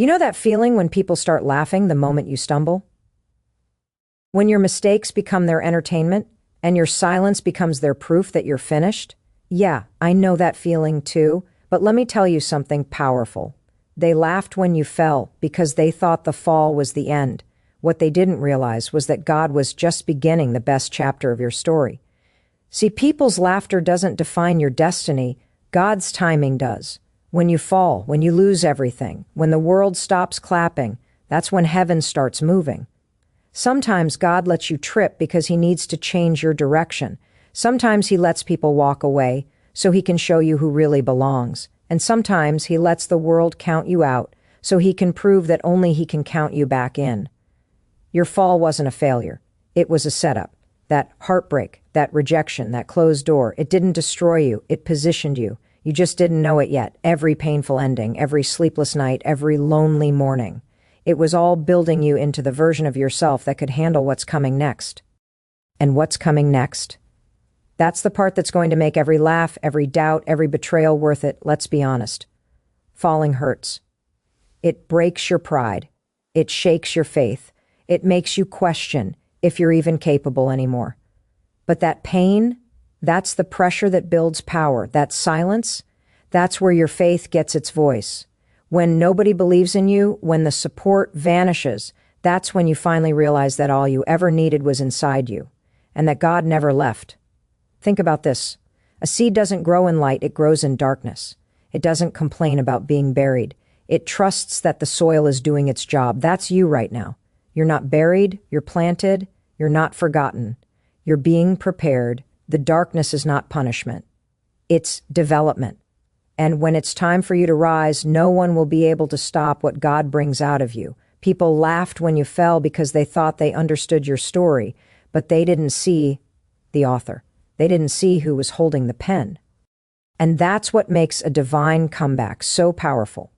You know that feeling when people start laughing the moment you stumble? When your mistakes become their entertainment and your silence becomes their proof that you're finished? Yeah, I know that feeling too, but let me tell you something powerful. They laughed when you fell because they thought the fall was the end. What they didn't realize was that God was just beginning the best chapter of your story. See, people's laughter doesn't define your destiny, God's timing does. When you fall, when you lose everything, when the world stops clapping, that's when heaven starts moving. Sometimes God lets you trip because he needs to change your direction. Sometimes he lets people walk away so he can show you who really belongs. And sometimes he lets the world count you out so he can prove that only he can count you back in. Your fall wasn't a failure. It was a setup. That heartbreak, that rejection, that closed door, it didn't destroy you. It positioned you. You just didn't know it yet. Every painful ending, every sleepless night, every lonely morning. It was all building you into the version of yourself that could handle what's coming next. And what's coming next? That's the part that's going to make every laugh, every doubt, every betrayal worth it, let's be honest. Falling hurts. It breaks your pride. It shakes your faith. It makes you question if you're even capable anymore. But that pain, that's the pressure that builds power. That silence, that's where your faith gets its voice. When nobody believes in you, when the support vanishes, that's when you finally realize that all you ever needed was inside you, and that God never left. Think about this. A seed doesn't grow in light, it grows in darkness. It doesn't complain about being buried. It trusts that the soil is doing its job. That's you right now. You're not buried, you're planted, you're not forgotten. You're being prepared. The darkness is not punishment. It's development. And when it's time for you to rise, no one will be able to stop what God brings out of you. People laughed when you fell because they thought they understood your story, but they didn't see the author. They didn't see who was holding the pen. And that's what makes a divine comeback so powerful.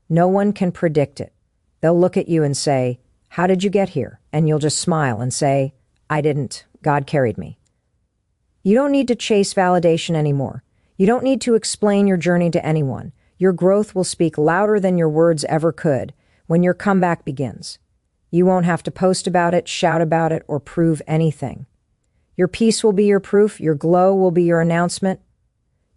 No one can predict it. They'll look at you and say, "How did you get here?" And you'll just smile and say, "I didn't. God carried me." You don't need to chase validation anymore. You don't need to explain your journey to anyone. Your growth will speak louder than your words ever could when your comeback begins. You won't have to post about it, shout about it, or prove anything. Your peace will be your proof. Your glow will be your announcement.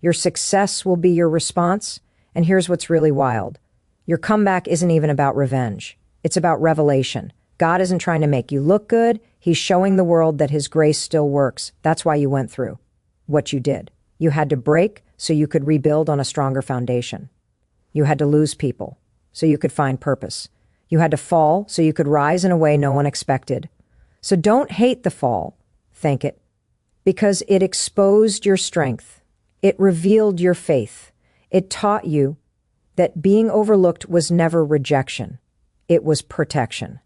Your success will be your response. And here's what's really wild. Your comeback isn't even about revenge. It's about revelation. God isn't trying to make you look good. He's showing the world that his grace still works. That's why you went through what you did. You had to break so you could rebuild on a stronger foundation. You had to lose people so you could find purpose. You had to fall so you could rise in a way no one expected. So don't hate the fall. Thank it. Because it exposed your strength. It revealed your faith. It taught you that being overlooked was never rejection. It was protection.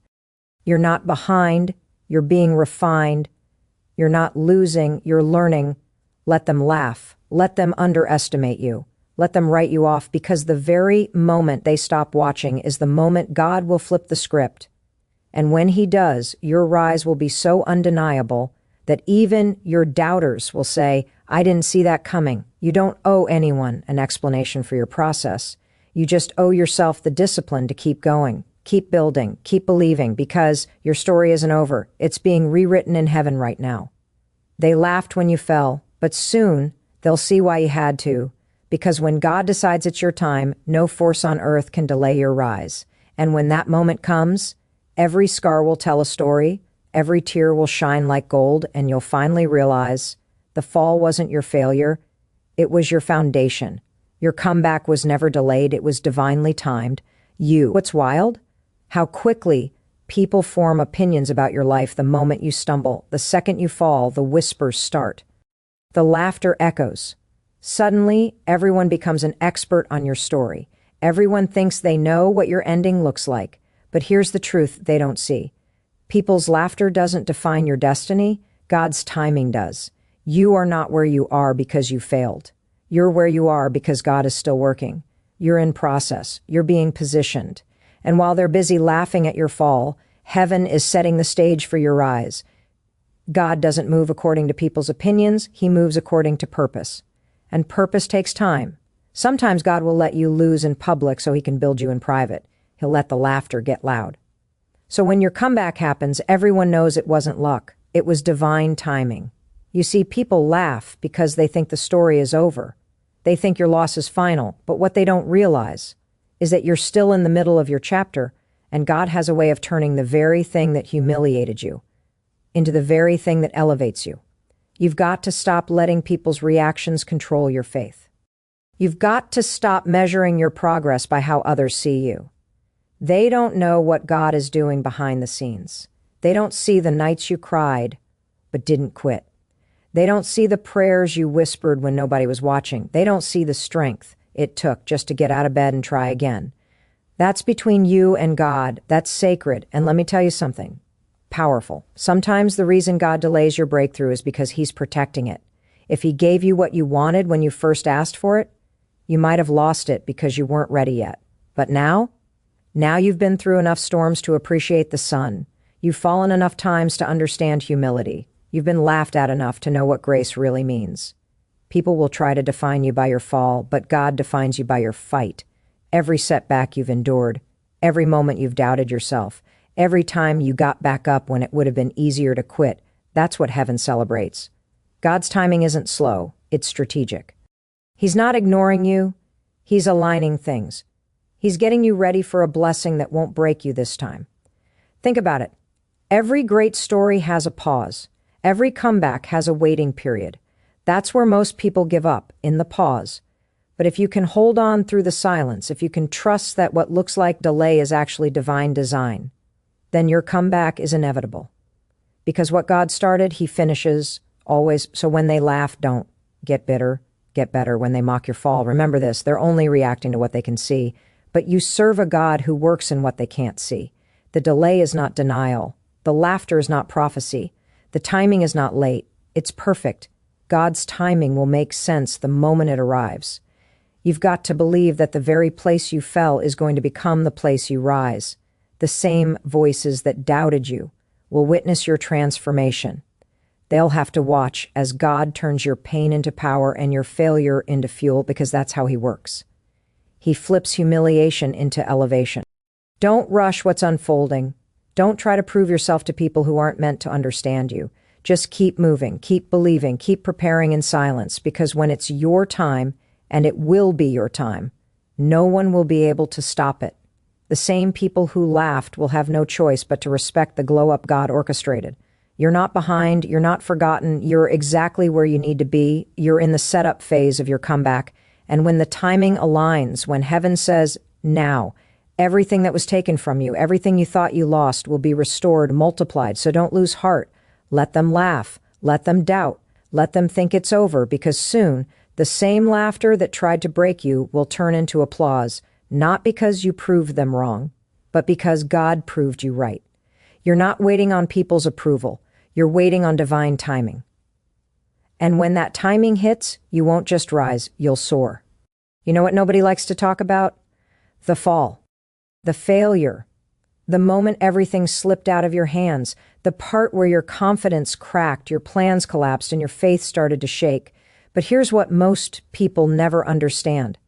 You're not behind. You're being refined. You're not losing. You're learning. Let them laugh. Let them underestimate you. Let them write you off, because the very moment they stop watching is the moment God will flip the script. And when he does, your rise will be so undeniable that even your doubters will say, "I didn't see that coming." You don't owe anyone an explanation for your process. You just owe yourself the discipline to keep going, keep building, keep believing, because your story isn't over. It's being rewritten in heaven right now. They laughed when you fell, but soon they'll see why you had to, because when God decides it's your time, no force on earth can delay your rise. And when that moment comes, every scar will tell a story, every tear will shine like gold, and you'll finally realize the fall wasn't your failure, it was your foundation. Your comeback was never delayed, it was divinely timed. What's wild? How quickly people form opinions about your life the moment you stumble. The second you fall, the whispers start. The laughter echoes. Suddenly, everyone becomes an expert on your story. Everyone thinks they know what your ending looks like. But here's the truth they don't see. People's laughter doesn't define your destiny. God's timing does. You are not where you are because you failed. You're where you are because God is still working. You're in process. You're being positioned. And while they're busy laughing at your fall, heaven is setting the stage for your rise. God doesn't move according to people's opinions. He moves according to purpose. And purpose takes time. Sometimes God will let you lose in public so he can build you in private. He'll let the laughter get loud. So when your comeback happens, everyone knows it wasn't luck. It was divine timing. You see, people laugh because they think the story is over. They think your loss is final, but what they don't realize is that you're still in the middle of your chapter, and God has a way of turning the very thing that humiliated you into the very thing that elevates you. You've got to stop letting people's reactions control your faith. You've got to stop measuring your progress by how others see you. They don't know what God is doing behind the scenes. They don't see the nights you cried but didn't quit. They don't see the prayers you whispered when nobody was watching. They don't see the strength it took just to get out of bed and try again. That's between you and God. That's sacred. And let me tell you something powerful. Sometimes the reason God delays your breakthrough is because He's protecting it. If He gave you what you wanted when you first asked for it, you might have lost it because you weren't ready yet. But now you've been through enough storms to appreciate the sun. You've fallen enough times to understand humility. You've been laughed at enough to know what grace really means. People will try to define you by your fall, but God defines you by your fight. Every setback you've endured, every moment you've doubted yourself, every time you got back up when it would have been easier to quit, that's what heaven celebrates. God's timing isn't slow, it's strategic. He's not ignoring you, He's aligning things. He's getting you ready for a blessing that won't break you this time. Think about it. Every great story has a pause. Every comeback has a waiting period. That's where most people give up, in the pause. But if you can hold on through the silence, if you can trust that what looks like delay is actually divine design, then your comeback is inevitable. Because what God started, He finishes, always. So when they laugh, don't get bitter, get better. When they mock your fall, remember this, they're only reacting to what they can see. But you serve a God who works in what they can't see. The delay is not denial. The laughter is not prophecy. The timing is not late. It's perfect. God's timing will make sense the moment it arrives. You've got to believe that the very place you fell is going to become the place you rise. The same voices that doubted you will witness your transformation. They'll have to watch as God turns your pain into power and your failure into fuel, because that's how He works. He flips humiliation into elevation. Don't rush what's unfolding. Don't try to prove yourself to people who aren't meant to understand you. Just keep moving, keep believing, keep preparing in silence, because when it's your time, and it will be your time, no one will be able to stop it. The same people who laughed will have no choice but to respect the glow-up God orchestrated. You're not behind, you're not forgotten, you're exactly where you need to be. You're in the setup phase of your comeback. And when the timing aligns, when heaven says, now, everything that was taken from you, everything you thought you lost will be restored, multiplied. So don't lose heart. Let them laugh. Let them doubt. Let them think it's over, because soon the same laughter that tried to break you will turn into applause, not because you proved them wrong, but because God proved you right. You're not waiting on people's approval. You're waiting on divine timing. And when that timing hits, you won't just rise, you'll soar. You know what nobody likes to talk about? The fall. The failure. The moment everything slipped out of your hands. The part where your confidence cracked, your plans collapsed, and your faith started to shake. But here's what most people never understand.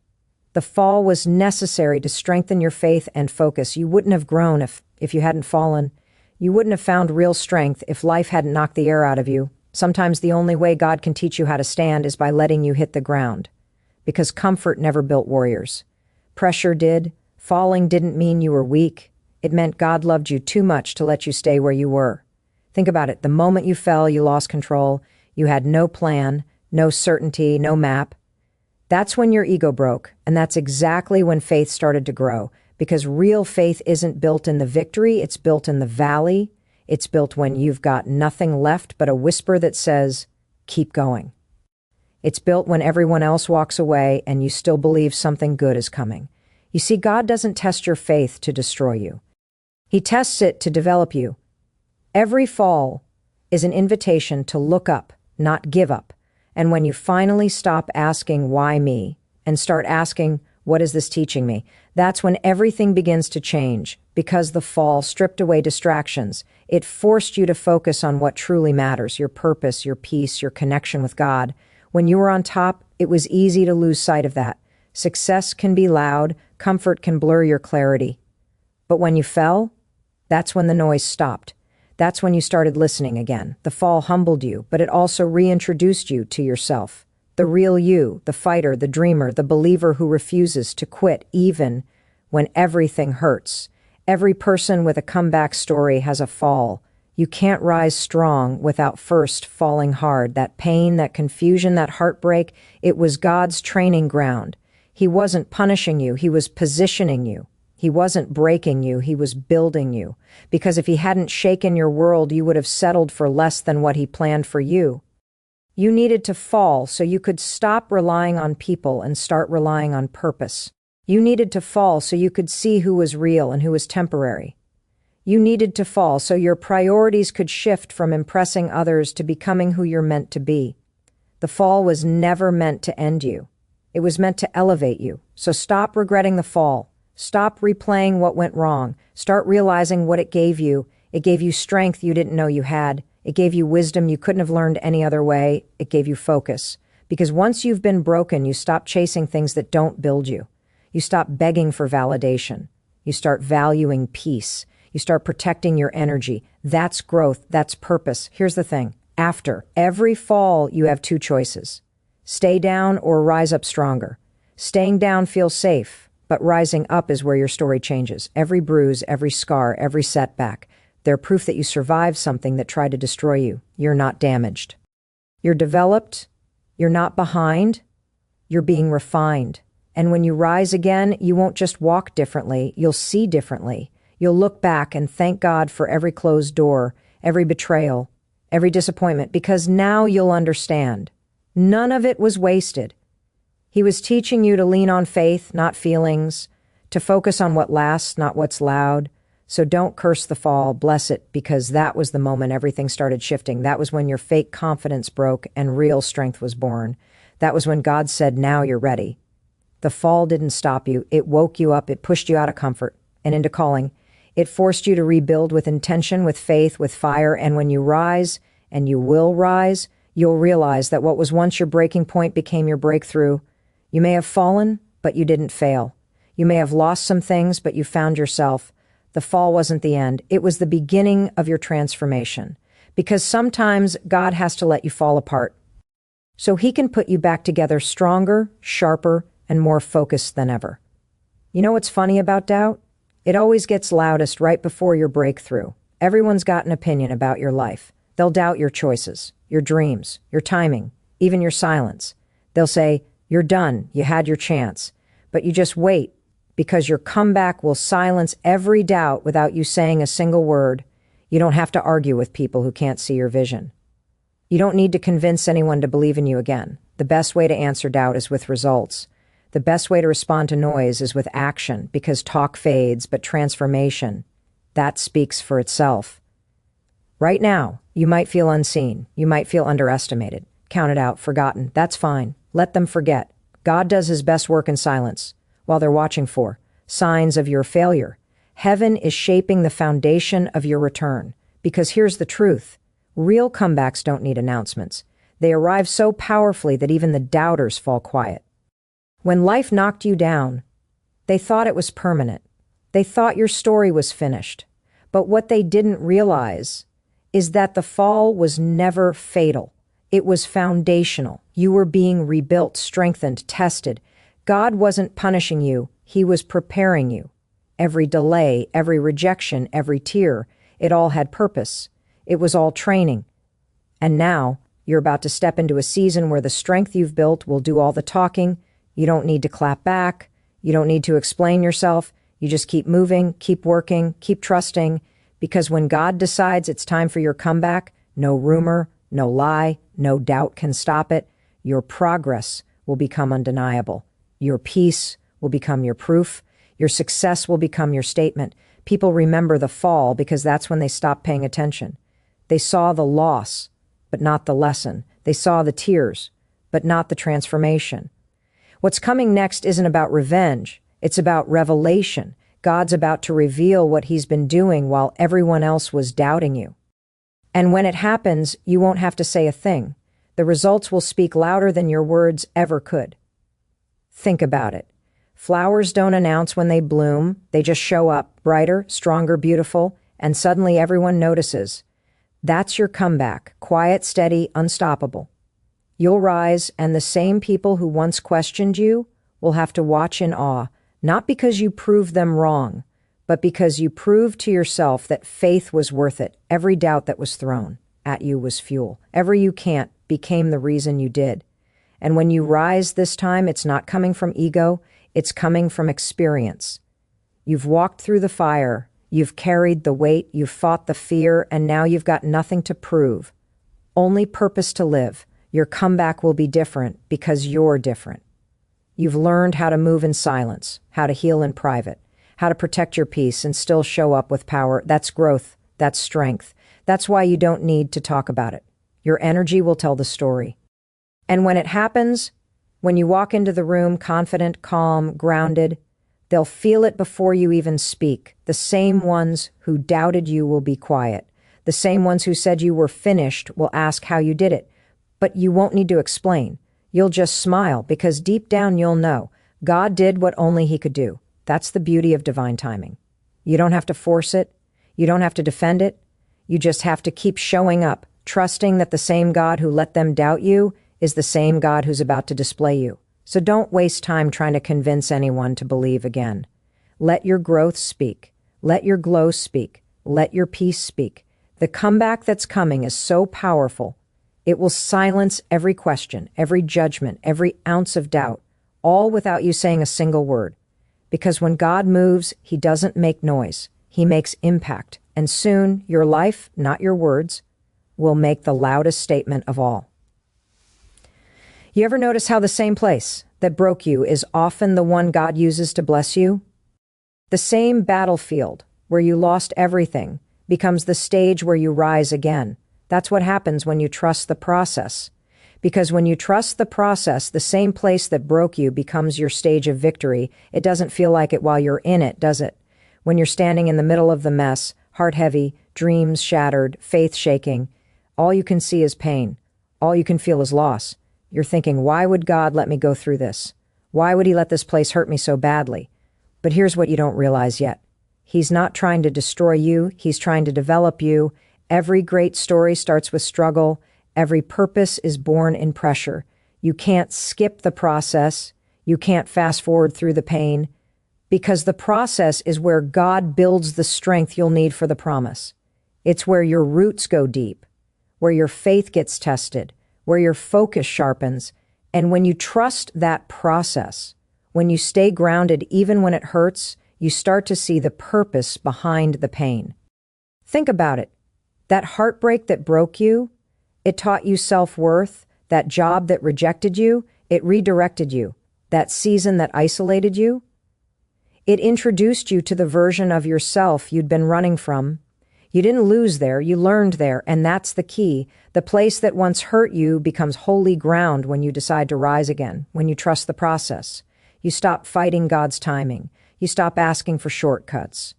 The fall was necessary to strengthen your faith and focus. You wouldn't have grown if you hadn't fallen. You wouldn't have found real strength if life hadn't knocked the air out of you. Sometimes the only way God can teach you how to stand is by letting you hit the ground. Because comfort never built warriors. Pressure did. Falling didn't mean you were weak. It meant God loved you too much to let you stay where you were. Think about it. The moment you fell, you lost control. You had no plan, no certainty, no map. That's when your ego broke, and that's exactly when faith started to grow. Because real faith isn't built in the victory, it's built in the valley. It's built when you've got nothing left but a whisper that says, keep going. It's built when everyone else walks away and you still believe something good is coming. You see, God doesn't test your faith to destroy you. He tests it to develop you. Every fall is an invitation to look up, not give up. And when you finally stop asking, why me, and start asking, what is this teaching me? That's when everything begins to change, because the fall stripped away distractions. It forced you to focus on what truly matters, your purpose, your peace, your connection with God. When you were on top, it was easy to lose sight of that. Success can be loud, comfort can blur your clarity. But when you fell, that's when the noise stopped. That's when you started listening again. The fall humbled you, but it also reintroduced you to yourself. The real you, the fighter, the dreamer, the believer who refuses to quit even when everything hurts. Every person with a comeback story has a fall. You can't rise strong without first falling hard. That pain, that confusion, that heartbreak, it was God's training ground. He wasn't punishing you, he was positioning you. He wasn't breaking you, he was building you. Because if he hadn't shaken your world, you would have settled for less than what he planned for you. You needed to fall so you could stop relying on people and start relying on purpose. You needed to fall so you could see who was real and who was temporary. You needed to fall so your priorities could shift from impressing others to becoming who you're meant to be. The fall was never meant to end you. It was meant to elevate you. So stop regretting the fall. Stop replaying what went wrong. Start realizing what it gave you. It gave you strength you didn't know you had. It gave you wisdom you couldn't have learned any other way. It gave you focus. Because once you've been broken, you stop chasing things that don't build you. You stop begging for validation. You start valuing peace. You start protecting your energy. That's growth. That's purpose. Here's the thing. After every fall, you have two choices. Stay down or rise up stronger. Staying down feels safe, but rising up is where your story changes. Every bruise, every scar, every setback, they're proof that you survived something that tried to destroy you. You're not damaged. You're developed. You're not behind. You're being refined. And when you rise again, you won't just walk differently, you'll see differently. You'll look back and thank God for every closed door, every betrayal, every disappointment, because now you'll understand. None of it was wasted. He was teaching you to lean on faith, not feelings, to focus on what lasts, not what's loud. So don't curse the fall, bless it, because that was the moment everything started shifting. That was when your fake confidence broke and real strength was born. That was when God said, now you're ready. The fall didn't stop you. It woke you up. It pushed you out of comfort and into calling. It forced you to rebuild with intention, with faith, with fire. And when you rise, and you will rise, you'll realize that what was once your breaking point became your breakthrough. You may have fallen, but you didn't fail. You may have lost some things, but you found yourself. The fall wasn't the end. It was the beginning of your transformation. Because sometimes God has to let you fall apart, so he can put you back together stronger, sharper, and more focused than ever. You know what's funny about doubt? It always gets loudest right before your breakthrough. Everyone's got an opinion about your life. They'll doubt your choices, your dreams, your timing, even your silence. They'll say, you're done, you had your chance. But you just wait, because your comeback will silence every doubt without you saying a single word. You don't have to argue with people who can't see your vision. You don't need to convince anyone to believe in you again. The best way to answer doubt is with results. The best way to respond to noise is with action, because talk fades, but transformation, that speaks for itself. Right now, you might feel unseen. You might feel underestimated, counted out, forgotten. That's fine. Let them forget. God does his best work in silence, while they're watching for signs of your failure. Heaven is shaping the foundation of your return. Because here's the truth. Real comebacks don't need announcements. They arrive so powerfully that even the doubters fall quiet. When life knocked you down, they thought it was permanent. They thought your story was finished. But what they didn't realize is that the fall was never fatal. It was foundational. You were being rebuilt, strengthened, tested. God wasn't punishing you. He was preparing you. Every delay, every rejection, every tear, it all had purpose. It was all training. And now you're about to step into a season where the strength you've built will do all the talking. You don't need to clap back. You don't need to explain yourself. You just keep moving, keep working, keep trusting. Because when God decides it's time for your comeback, no rumor, no lie, no doubt can stop it. Your progress will become undeniable. Your peace will become your proof. Your success will become your statement. People remember the fall because that's when they stopped paying attention. They saw the loss, but not the lesson. They saw the tears, but not the transformation. What's coming next isn't about revenge. It's about revelation. God's about to reveal what he's been doing while everyone else was doubting you. And when it happens, you won't have to say a thing. The results will speak louder than your words ever could. Think about it. Flowers don't announce when they bloom, they just show up, brighter, stronger, beautiful, and suddenly everyone notices. That's your comeback, quiet, steady, unstoppable. You'll rise, and the same people who once questioned you will have to watch in awe, not because you proved them wrong, but because you proved to yourself that faith was worth it. Every doubt that was thrown at you was fuel. Every you can't became the reason you did. And when you rise this time, it's not coming from ego, it's coming from experience. You've walked through the fire, you've carried the weight, you've fought the fear, and now you've got nothing to prove. Only purpose to live. Your comeback will be different because you're different. You've learned how to move in silence, how to heal in private, how to protect your peace and still show up with power. That's growth. That's strength. That's why you don't need to talk about it. Your energy will tell the story. And when it happens, when you walk into the room confident, calm, grounded, they'll feel it before you even speak. The same ones who doubted you will be quiet. The same ones who said you were finished will ask how you did it. But you won't need to explain. You'll just smile because deep down you'll know God did what only He could do. That's the beauty of divine timing. You don't have to force it. You don't have to defend it. You just have to keep showing up, trusting that the same God who let them doubt you is the same God who's about to display you. So don't waste time trying to convince anyone to believe again. Let your growth speak. Let your glow speak. Let your peace speak. The comeback that's coming is so powerful. It will silence every question, every judgment, every ounce of doubt, all without you saying a single word. Because when God moves, He doesn't make noise. He makes impact. And soon, your life, not your words, will make the loudest statement of all. You ever notice how the same place that broke you is often the one God uses to bless you? The same battlefield where you lost everything becomes the stage where you rise again. That's what happens when you trust the process. Because when you trust the process, the same place that broke you becomes your stage of victory. It doesn't feel like it while you're in it, does it? When you're standing in the middle of the mess, heart heavy, dreams shattered, faith shaking, all you can see is pain. All you can feel is loss. You're thinking, why would God let me go through this? Why would He let this place hurt me so badly? But here's what you don't realize yet. He's not trying to destroy you. He's trying to develop you. Every great story starts with struggle. Every purpose is born in pressure. You can't skip the process. You can't fast forward through the pain. Because the process is where God builds the strength you'll need for the promise. It's where your roots go deep, where your faith gets tested, where your focus sharpens. And when you trust that process, when you stay grounded even when it hurts, you start to see the purpose behind the pain. Think about it. That heartbreak that broke you, it taught you self-worth. That job that rejected you, it redirected you. That season that isolated you, it introduced you to the version of yourself you'd been running from. You didn't lose there, you learned there, and that's the key. The place that once hurt you becomes holy ground when you decide to rise again, when you trust the process. You stop fighting God's timing. You stop asking for shortcuts.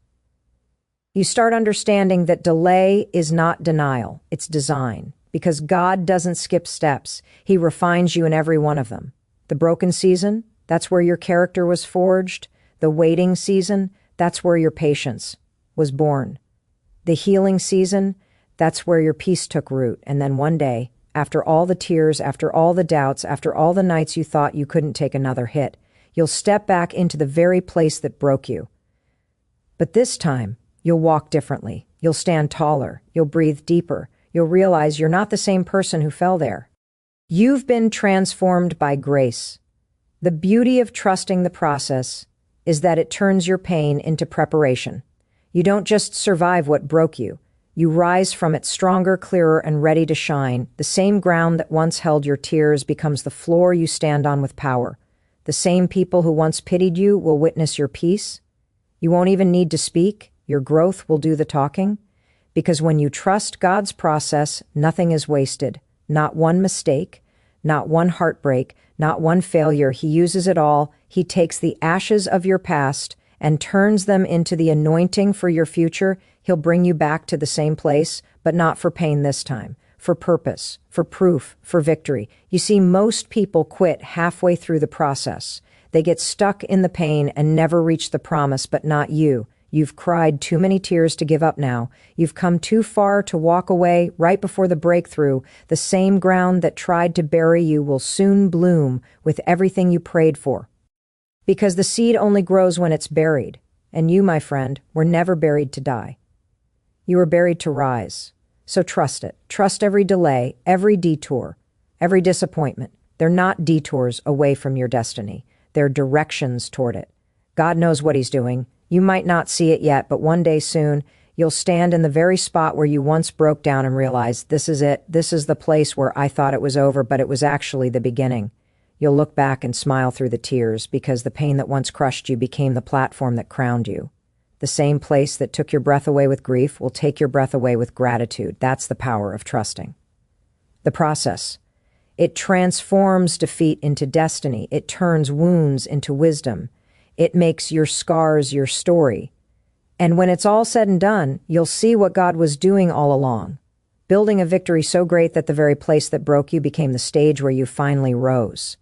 You start understanding that delay is not denial, it's design. Because God doesn't skip steps. He refines you in every one of them. The broken season, that's where your character was forged. The waiting season, that's where your patience was born. The healing season, that's where your peace took root. And then one day, after all the tears, after all the doubts, after all the nights you thought you couldn't take another hit, you'll step back into the very place that broke you. But this time, you'll walk differently. You'll stand taller. You'll breathe deeper. You'll realize you're not the same person who fell there. You've been transformed by grace. The beauty of trusting the process is that it turns your pain into preparation. You don't just survive what broke you. You rise from it stronger, clearer, and ready to shine. The same ground that once held your tears becomes the floor you stand on with power. The same people who once pitied you will witness your peace. You won't even need to speak. Your growth will do the talking. Because when you trust God's process, nothing is wasted. Not one mistake, not one heartbreak, not one failure. He uses it all. He takes the ashes of your past and turns them into the anointing for your future. He'll bring you back to the same place, but not for pain this time, for purpose, for proof, for victory. You see, most people quit halfway through the process. They get stuck in the pain and never reach the promise, but not you. You've cried too many tears to give up now. You've come too far to walk away right before the breakthrough. The same ground that tried to bury you will soon bloom with everything you prayed for. Because the seed only grows when it's buried. And you, my friend, were never buried to die. You were buried to rise. So trust it. Trust every delay, every detour, every disappointment. They're not detours away from your destiny. They're directions toward it. God knows what he's doing. You might not see it yet, but one day soon, you'll stand in the very spot where you once broke down and realize, this is it. This is the place where I thought it was over, but it was actually the beginning. You'll look back and smile through the tears because the pain that once crushed you became the platform that crowned you. The same place that took your breath away with grief will take your breath away with gratitude. That's the power of trusting. The process. It transforms defeat into destiny. It turns wounds into wisdom. It makes your scars your story. And when it's all said and done, you'll see what God was doing all along, building a victory so great that the very place that broke you became the stage where you finally rose.